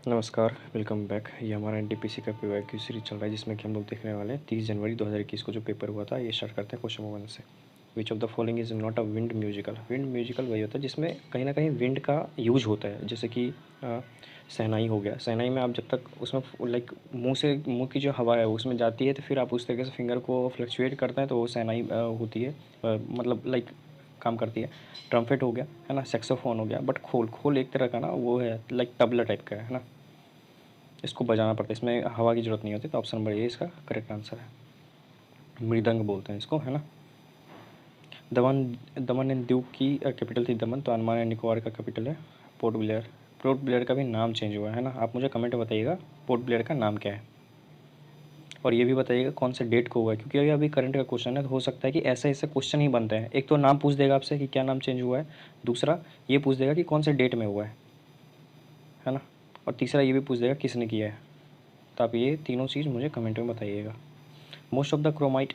नमस्कार, welcome back. ये हमारा एनटीपीसी का पीवाईक्यू सीरीज चल रहा है जिसमें कि हम लोग देखने वाले हैं 30 जनवरी 2021 को जो पेपर हुआ था। ये स्टार्ट करते हैं क्वेश्चन नंबर 1 से। विच of the following is not a wind musical. Wind musical वही होता है जिसमें कहीं ना कहीं विंड का यूज होता है, जैसे कि शहनाई हो गया। शहनाई में आप जब तक उसमें मुंह की जो हवा है उसमें जाती है तो फिर आप उस तरीके से फिंगर को फ्लक्चुएट करते हैं तो वो शहनाई होती है, मतलब लाइक काम करती है। ट्रम्पेट हो गया, है ना। सेक्सोफोन हो गया। बट खोल खोल एक तरह का ना वो है, लाइक तबला टाइप का है ना। इसको बजाना पड़ता है, इसमें हवा की ज़रूरत नहीं होती। तो ऑप्शन नंबर ए इसका करेक्ट आंसर है। मृदंग बोलते हैं इसको, है ना। दमन दमन एंड दीव की कैपिटल थी दमन, तो अंडमान एंड निकोबार का कैपिटल है पोर्ट ब्लेयर। पोर्ट ब्लेयर का भी नाम चेंज हुआ है ना। आप मुझे कमेंट में बताइएगा पोर्ट ब्लेयर का नाम क्या है, और ये भी बताइएगा कौन से डेट को हुआ है, क्योंकि अभी करंट का क्वेश्चन है तो हो सकता है कि ऐसे ऐसे क्वेश्चन ही बनते हैं। एक तो नाम पूछ देगा आपसे कि क्या नाम चेंज हुआ है, दूसरा ये पूछ देगा कि कौन से डेट में हुआ है ना, और तीसरा ये भी पूछ देगा किसने किया है। तो आप ये तीनों चीज़ मुझे कमेंट में बताइएगा। Most of the chromite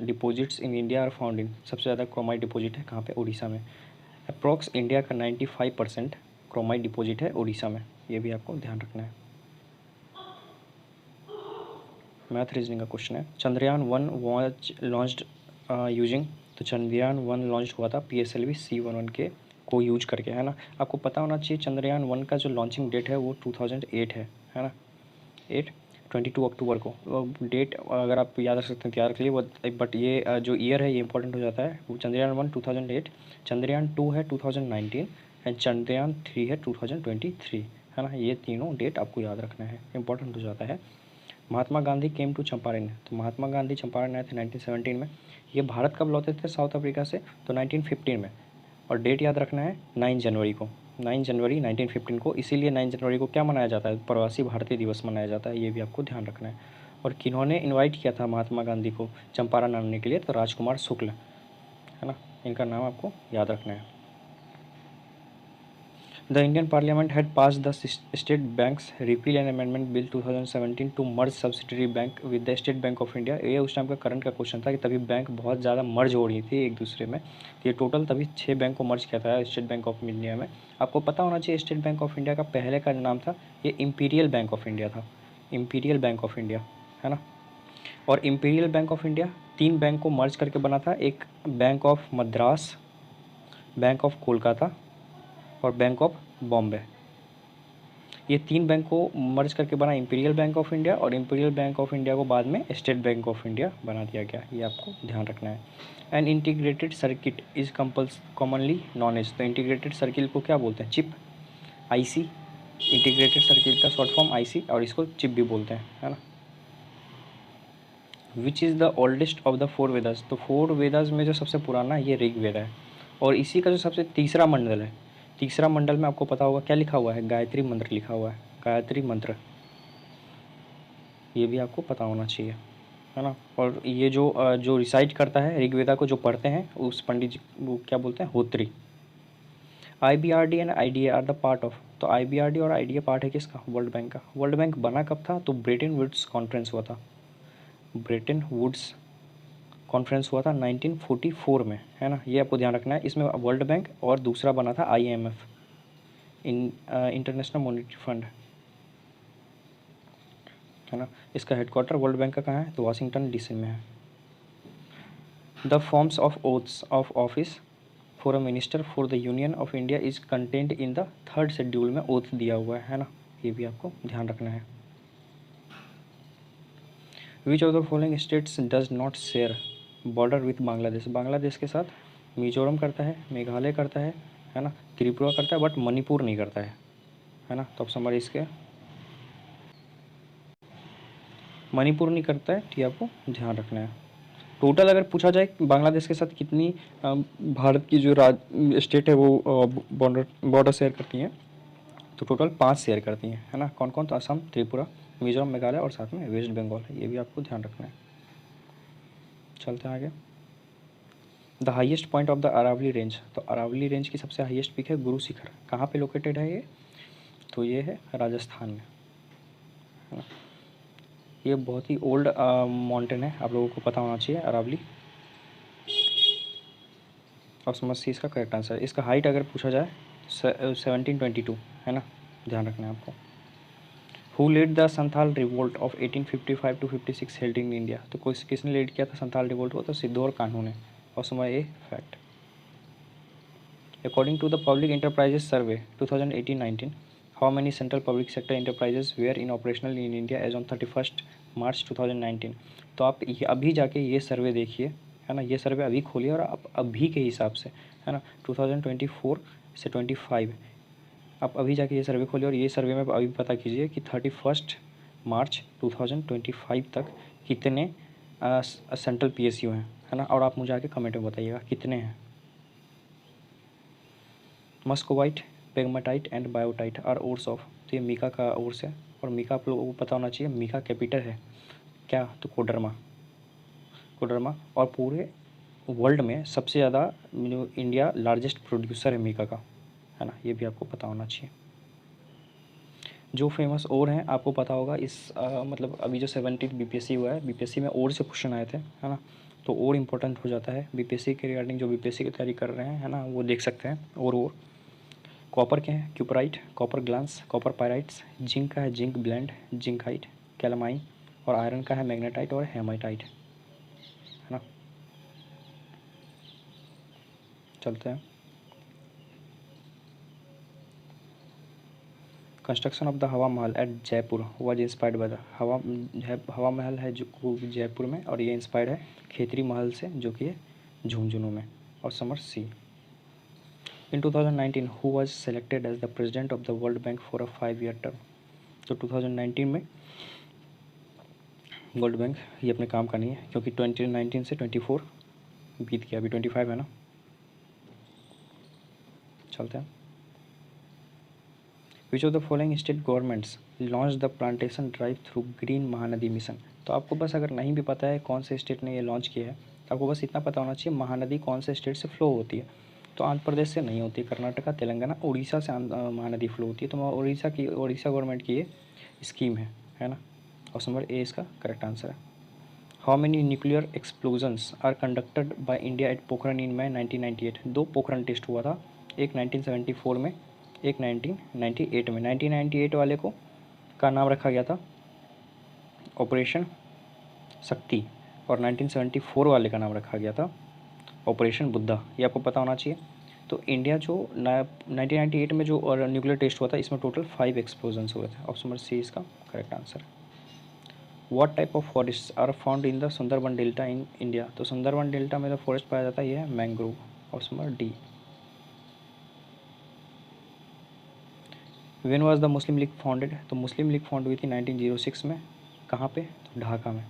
deposits in India are found in. सबसे ज़्यादा क्रोमाइट डिपॉजिट है कहाँ पे? उड़ीसा में। अप्रॉक्स इंडिया का 95% क्रोमाइट डिपॉजिट है उड़ीसा में। ये भी आपको ध्यान रखना है। मैथ रीजनिंग का क्वेश्चन है। Chandrayaan 1 was launched using. तो चंद्रयान 1 लॉन्च हुआ था PSLV C11 के को यूज करके, है ना। आपको पता होना चाहिए चंद्रयान 1 का जो लॉन्चिंग डेट है वो 2008 है ना। 22 अक्टूबर को। डेट अगर आप याद रख सकते हैं तो याद रख लिए वो। बट ये जो ईयर है ये इंपॉर्टेंट हो जाता है। वो चंद्रयान 1 2008, चंद्रयान 2 है 2019 एंड चंद्रयान 3 है 2023, है ना। ये तीनों डेट आपको याद रखना है, इंपॉर्टेंट हो जाता है। Mahatma Gandhi came to Champaran. तो महात्मा गांधी चंपारण आए थे 1917 में। ये भारत कब लौटे थे साउथ अफ्रीका से? तो 1915 में। और डेट याद रखना है 9 जनवरी को। 9 जनवरी 1915 को। इसीलिए 9 जनवरी को क्या मनाया जाता है? प्रवासी भारतीय दिवस मनाया जाता है। ये भी आपको ध्यान रखना है। और किन्होंने इनवाइट किया था महात्मा गांधी को चंपारण आने के लिए? तो राजकुमार शुक्ल, है ना। इनका नाम आपको याद रखना है। The Indian parliament had pass the State Banks repeal and amendment bill 2017 to merge subsidiary bank with the State Bank of India. ये उस टाइम का करंट का क्वेश्चन था कि तभी बैंक बहुत ज़्यादा मर्ज हो रही थी एक दूसरे में। ये टोटल तभी 6 बैंक को मर्ज किया था स्टेट बैंक ऑफ इंडिया में। आपको पता होना चाहिए स्टेट बैंक ऑफ इंडिया का पहले का नाम था ये इम्पीरियल बैंक ऑफ इंडिया था। इम्पीरियल बैंक ऑफ इंडिया, है ना। और imperial bank of India 3 bank को मर्ज करके बना था। एक bank of Madras, bank of Kolkata और बैंक ऑफ बॉम्बे। ये 3 बैंक को मर्ज करके बना इम्पीरियल बैंक ऑफ इंडिया, और इम्पीरियल बैंक ऑफ इंडिया को बाद में स्टेट बैंक ऑफ इंडिया बना दिया गया। ये आपको ध्यान रखना है। An integrated circuit is commonly known as. तो इंटीग्रेटेड सर्किल को क्या बोलते हैं? Chip, IC। इंटीग्रेटेड सर्किट का शॉर्ट फॉर्म IC, और इसको चिप भी बोलते हैं, है ना। Which is the oldest of the 4 Vedas. तो 4 वेदास में जो सबसे पुराना है ये ऋग वेद है। और इसी का जो सबसे तीसरा मंडल है, तीसरा मंडल में आपको पता होगा क्या लिखा हुआ है? गायत्री मंत्र लिखा हुआ है। गायत्री मंत्र, ये भी आपको पता होना चाहिए, है ना। और ये जो रिसाइट करता है ऋग्वेदा को, जो पढ़ते हैं उस पंडित जी वो क्या बोलते हैं? होत्री। IBRD and IDA are the part of. तो IBRD और IDA पार्ट है किसका? वर्ल्ड बैंक का। वर्ल्ड बैंक बना कब था? तो ब्रेटन वुड्स कॉन्फ्रेंस हुआ था। ब्रेटन वुड्स कॉन्फ्रेंस हुआ था 1944 में, है ना। ये आपको ध्यान रखना है। इसमें वर्ल्ड बैंक और दूसरा बना था IMF, इंटरनेशनल मॉनेटरी फंड, है ना। इसका हेडक्वार्टर वर्ल्ड बैंक का कहाँ है? तो वाशिंगटन DC में है। The forms of oaths of office for a minister for the union of India is content in the 3rd schedule में ओथ दिया हुआ है ना। ये भी आपको ध्यान रखना है। विच of the following states does not share border with Bangladesh. Bangladesh के साथ मिजोरम करता है, मेघालय करता है ना, त्रिपुरा करता है, बट मणिपुर नहीं करता है ना। तो ऑप्शन नंबर इसके मणिपुर नहीं करता है, ठीक है। आपको ध्यान रखना है। टोटल अगर पूछा जाए बांग्लादेश के साथ कितनी भारत की जो स्टेट है वो बॉर्डर शेयर करती हैं, तो टोटल 5 शेयर करती हैं, है ना। कौन कौन? तो असम, त्रिपुरा, मिजोरम, मेघालय और साथ में वेस्ट बंगाल है। ये भी आपको ध्यान रखना है। चलते हैं आगे। The highest point of the Aravalli range. तो अरावली रेंज की सबसे हाईएस्ट पीक है गुरु शिखर। कहाँ पे लोकेटेड है ये? तो ये है राजस्थान में, है ना। ये बहुत ही ओल्ड माउंटेन है, आप लोगों को पता होना चाहिए अरावली। और समझ सी इसका करेक्ट आंसर है। इसका हाइट अगर पूछा जाए 1722, है ना। ध्यान रखना है आपको। Who led the Santhal revolt of 1855 to 56 held in India? तो किसने लीड किया था संथाल रिवोल्ट को? तो सिद्धू और कान्हू ने। और समय a fact. According to the public enterprises survey 2018-19, how many central public sector enterprises were in operational in India as on 31 March 2019? तो आप अभी जाके ये सर्वे देखिए, है ना, ये सर्वे अभी खोलिए और आप अभी के हिसाब से, है ना, 2024 से 25, आप अभी जाके ये सर्वे खोलिए और ये सर्वे में अभी पता कीजिए कि 31 मार्च 2025 तक कितने सेंट्रल PSU हैं, है ना, और आप मुझे आके कमेंट में बताइएगा कितने हैं। Muscovite, pegmatite and biotite are ores of. तो ये मीका का ओर्स है, और मीका आप लोगों को पता होना चाहिए मीका कैपिटल है क्या? तो कोडरमा। कोडरमा। और पूरे वर्ल्ड में सबसे ज़्यादा इंडिया लार्जेस्ट प्रोड्यूसर है मीका का, है ना, ये भी आपको पता होना चाहिए। जो फेमस और हैं आपको पता होगा इस मतलब अभी जो 17 BPSC हुआ है, BPSC में और से क्वेश्चन आए थे, है ना, तो और इम्पोर्टेंट हो जाता है BPSC के रिगार्डिंग। जो BPSC की तैयारी कर रहे हैं, है ना, वो देख सकते हैं। और कॉपर के हैं cuprite, copper glance, copper pyrites. Zinc का है जिंक ब्लेंड, जिंकाइट, कैलामाइन। और आयरन का है मैग्नेटाइट और हेमाइटाइट, है ना। चलते हैं। Construction of the Hawa Mahal at Jaipur was inspired by the Hawa Mahal है जो जयपुर में, और ये इंस्पायर्ड है खेतरी महल से जो कि है झुंझुनू में। और समर सी। In 2019 who was selected as the president of the World Bank for a 5-year term? तो 2019 में वर्ल्ड बैंक ये अपने काम का नहीं है, क्योंकि 2019 से 24 बीत गया, अभी 25 है ना। चलते हैं। Which of the following state governments launch the plantation drive through green Mahanadi mission? तो आपको बस अगर नहीं भी पता है कौन से स्टेट ने ये लॉन्च किया है, तो आपको बस इतना पता होना चाहिए महानदी कौन से स्टेट से फ्लो होती है। तो आंध्र प्रदेश से नहीं होती, कर्नाटका, तेलंगाना, उड़ीसा से महानदी फ्लो होती है। तो उड़ीसा गवर्नमेंट की ये स्कीम है ना। ऑप्शन नंबर ए इसका करेक्ट आंसर है। How many nuclear explosions are conducted by India at Pokhran in May 1998? 2 Pokhran test हुआ था, एक 1974 में, एक 1998 में। 1998 वाले को का नाम रखा गया था ऑपरेशन शक्ति, और 1974 वाले का नाम रखा गया था ऑपरेशन बुद्धा। ये आपको पता होना चाहिए। तो इंडिया जो 1998 में जो न्यूक्लियर टेस्ट हुआ था, इसमें टोटल 5 एक्सप्लोजन्स हुए थे। ऑप्शन नंबर सी इसका correct answer. What type of forest are found in the Sundarban delta in India? तो सुंदरबन डेल्टा में जो फॉरेस्ट पाया जाता है ये है mangrove. Option number D. When was the Muslim league founded? तो मुस्लिम लीग फाउंड हुई थी 1906 में। कहाँ पे? तो ढाका में।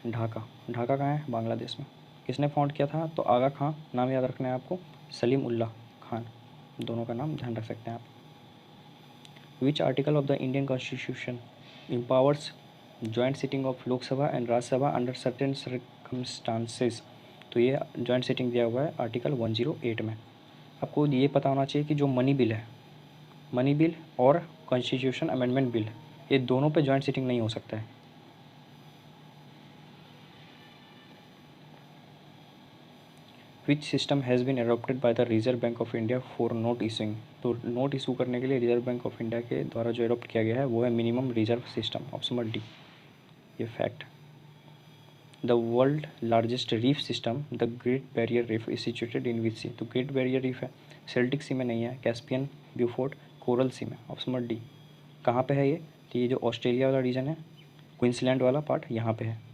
ढाका। ढाका कहाँ है? बांग्लादेश में। किसने फाउंड किया था? तो आगा खां, नाम याद रखना है आपको, सलीम उल्लाह खान, दोनों का नाम ध्यान रख सकते हैं आप। Which article of the Indian constitution empowers joint sitting of Lok Sabha and Rajya Sabha under certain circumstances? तो ये जॉइंट सिटिंग दिया हुआ है आर्टिकल 108 में। आपको ये पता होना चाहिए कि जो मनी बिल है, मनी बिल और कॉन्स्टिट्यूशन अमेंडमेंट बिल, ये दोनों पे जॉइंट सिटिंग नहीं हो सकता है। Which system has been adopted by the Reserve Bank of India for note issuing? तो नोट इशू करने के लिए रिजर्व बैंक ऑफ इंडिया के द्वारा जो एडॉप्ट किया गया है वो है minimum reserve system. Option number D, ये fact. The world largest reef system the great barrier reef is situated in which sea? तो ग्रेट बैरियर रीफ है सेल्टिक सी में नहीं है, कैस्पियन, ब्यूफोर्ट, कोरल सी में। Option number D. कहाँ पे है ये? तो ये जो ऑस्ट्रेलिया वाला रीजन है, क्वींसलैंड वाला पार्ट, यहाँ पे है।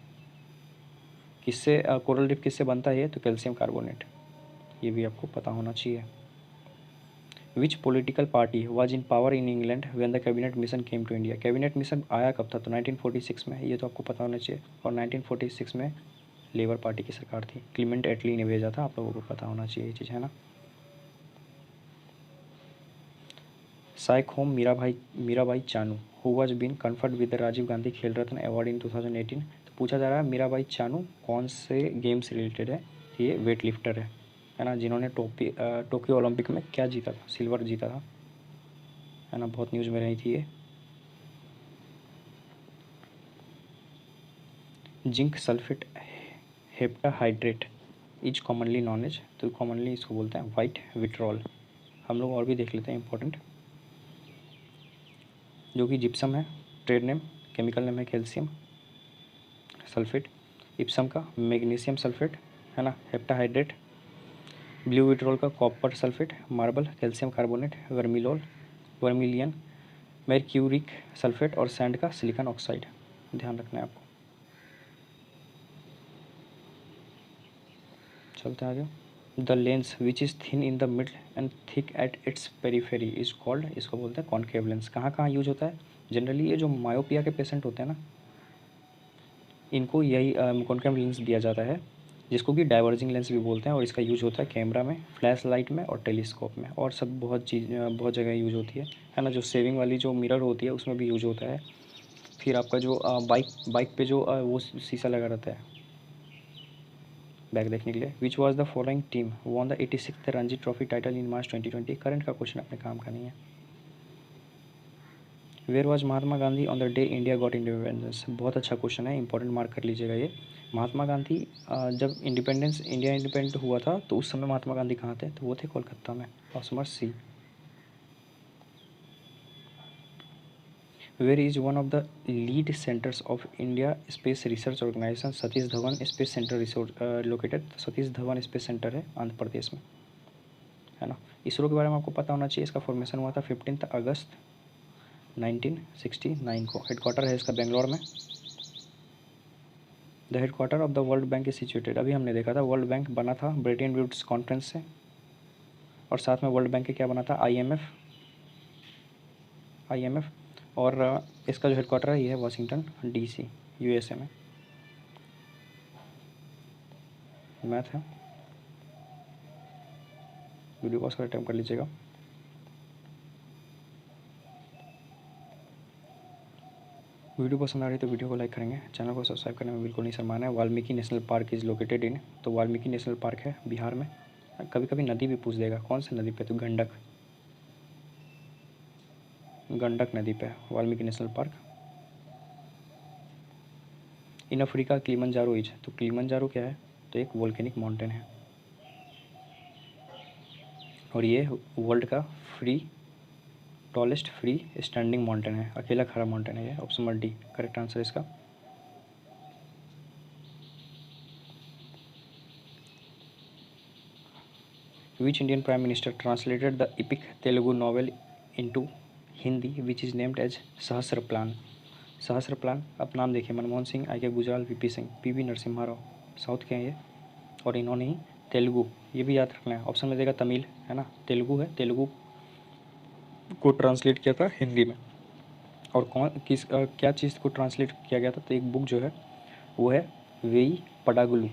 किससे कोरल रीफ किससे बनता है ये? तो कैल्शियम कार्बोनेट। ये भी आपको पता होना चाहिए। Which political party was in power in England when the cabinet mission came to India? Cabinet mission आया कब था? तो 1946 में, ये तो आपको पता होना चाहिए। और 1946 में लेबर पार्टी की सरकार थी, क्लीमेंट एटली ने भेजा था, आप लोगों को पता होना चाहिए ये चीज़, है ना। साइक होम Mirabai Chanu who was been conferred with the Rajiv Gandhi Khel Ratna award in 2018? तो पूछा जा रहा है मीराबाई चानू कौन से गेम से रिलेटेड है? ये वेट लिफ्टर है ना, जिन्होंने टोक्यो ओलंपिक में क्या जीता था? सिल्वर जीता था, है ना, बहुत न्यूज़ में रही थी ये। Zinc sulphate heptahydrate is commonly known as? तो कॉमनली इसको बोलते हैं वाइट विट्रॉल। हम लोग और भी देख लेते हैं इंपॉर्टेंट, जो कि जिप्सम है, ट्रेड नेम, केमिकल नेम है कैल्शियम सल्फेट, इप्सम का मैग्नीशियम सल्फेट है ना, हेप्टाहाइड्रेट, ब्लू विट्रोल का copper sulphate, marble calcium carbonate, वर्मिलोल वर्मिलियन, मेर्क्यूरिक सल्फेट और सैंड का सिलिकॉन ऑक्साइड। ध्यान रखना है आपको। चलते हैं आगे। The lens which is thin in the middle and thick at its periphery is called, इसको बोलते हैं कॉन्केव लेंस। कहाँ कहाँ यूज होता है? जनरली ये जो मायोपिया के पेशेंट होते हैं ना, इनको यही कॉन्केव लेंस दिया जाता है, जिसको कि डाइवर्जिंग लेंस भी बोलते हैं। और इसका यूज होता है कैमरा में, फ्लैश लाइट में और टेलीस्कोप में, और सब बहुत जगह यूज होती है ना। जो सेविंग वाली जो मिरर होती है उसमें भी यूज होता है। फिर आपका जो बाइक पे जो वो शीशा लगा रहता है बैक देखने के लिए। Which was the following team won the 86th Ranji trophy title in March 2020। Current का क्वेश्चन अपने काम का नहीं है। Where was Mahatma Gandhi on the day India got independence. बहुत अच्छा क्वेश्चन है, इंपॉर्टेंट मार्क कर लीजिएगा ये। महात्मा गांधी जब इंडिया इंडिपेंडेंट हुआ था तो उस समय महात्मा गांधी कहाँ थे? तो वो थे कोलकाता में। Option number C. Where is one of the lead centres of India space research organisation Satish Dhawan space centre located. Satish Dhawan space centre है आंध्र प्रदेश में, है ना। इसरो के बारे में आपको पता होना चाहिए। इसका फॉर्मेशन हुआ था 15 अगस्त 1969 को। हेडक्वार्टर है इसका बेंगलोर में। The headquarter of the World bank is situated. अभी हमने देखा था वर्ल्ड बैंक बना था ब्रेटन वुड्स कॉन्फ्रेंस से, और साथ में वर्ल्ड बैंक के क्या बना था? IMF। और इसका जो हेडक्वार्टर है ये है वाशिंगटन DC USA में। मैथ है, वीडियो पॉज कर अटेम्प्ट कर लीजिएगा। वीडियो पसंद आ रही है तो वीडियो को लाइक करेंगे, चैनल को सब्सक्राइब करने में बिल्कुल नहीं शर्माना है। Valmiki national park is located in, तो वाल्मीकि नेशनल पार्क है बिहार में। कभी कभी नदी भी पूछ देगा, कौन सी नदी पे? तो गंडक नदी पे Valmiki national park. In Africa Kilimanjaro is, तो किलिमंजारो क्या है? तो एक वोल्केनिक माउंटेन है, और ये वर्ल्ड का टॉलेस्ट फ्री स्टैंडिंग माउंटेन है, अकेला खड़ा माउंटेन है ये। Option number D correct answer इसका। Which Indian prime minister translated the epic Telugu novel into Hindi which is named as Sahasra plan. Sahasra plan, आप नाम देखिए, Manmohan Singh, I K Gujral, VP Singh, PV Narasimha Rao, south के हैं ये। और इन्होंने ही तेलुगु, ये भी याद रखना है, ऑप्शन में देगा तमिल, है ना, तेलुगु है, तेलुगु को ट्रांसलेट किया था हिंदी में। और क्या चीज़ को ट्रांसलेट किया गया था? तो एक बुक जो है वो है वेई पडागुलू,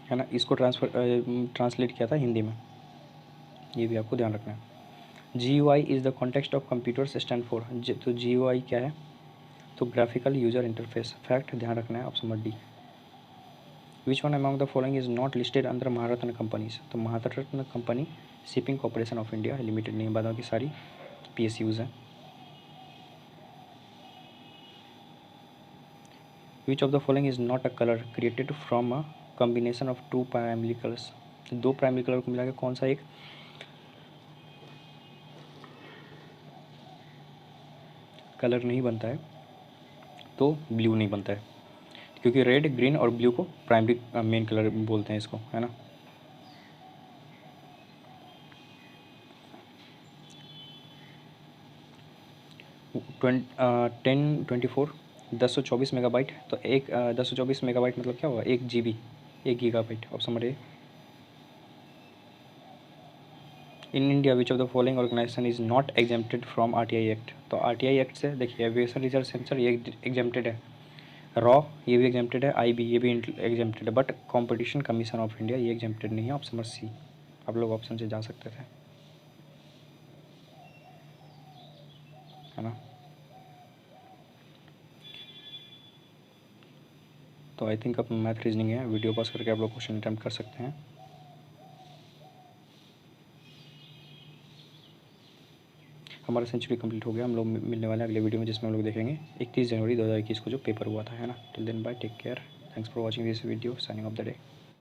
है ना, इसको ट्रांसलेट किया था हिंदी में। ये भी आपको ध्यान रखना है। GUI is the context of computers stand for, तो GUI क्या है? तो ग्राफिकल यूजर इंटरफेस। फैक्ट ध्यान रखना है, option number D. Which one among the following is not listed under Maharatna companies, तो Maharatna company shipping corporation of India limited नहीं, बाद की सारी PSUs हैं। Which of the following is not a colour created from a combination of two primary colours, दो primary colour को मिला के कौन सा एक कलर नहीं बनता है? तो ब्लू नहीं बनता है, क्योंकि रेड, ग्रीन और ब्लू को प्राइमरी मेन कलर बोलते हैं इसको, है ना। टेन 24 1024 मेगाबाइट, तो एक 1024 मेगाबाइट मतलब क्या हुआ? 1 GB, 1 GB। Option number A. In India which of the following organisation is not exempted from RTI act, तो RTI एक्ट से देखिए एविएशन रिसर्च सेंटर ये एग्जेम्प्टेड है, रॉ ये भी एग्जेम्प्टेड है, IB ये भी एग्जेम्प्टेड है, but competition commission of India ये एग्जेम्प्टेड नहीं है। ऑप्शन नंबर सी, आप लोग ऑप्शन से जा सकते थे, है ना। तो आई थिंक अब मैथ रीजनिंग है, वीडियो पॉज करके आप लोग क्वेश्चन अटैम्प्ट कर सकते हैं। हमारा सेंचुरी कंप्लीट हो गया। हम लोग मिलने वाले हैं अगले वीडियो में, जिसमें हम लोग देखेंगे 31 जनवरी 2021 को जो पेपर हुआ था, है ना। Till then bye, take care, thanks for watching this video, signing off the day.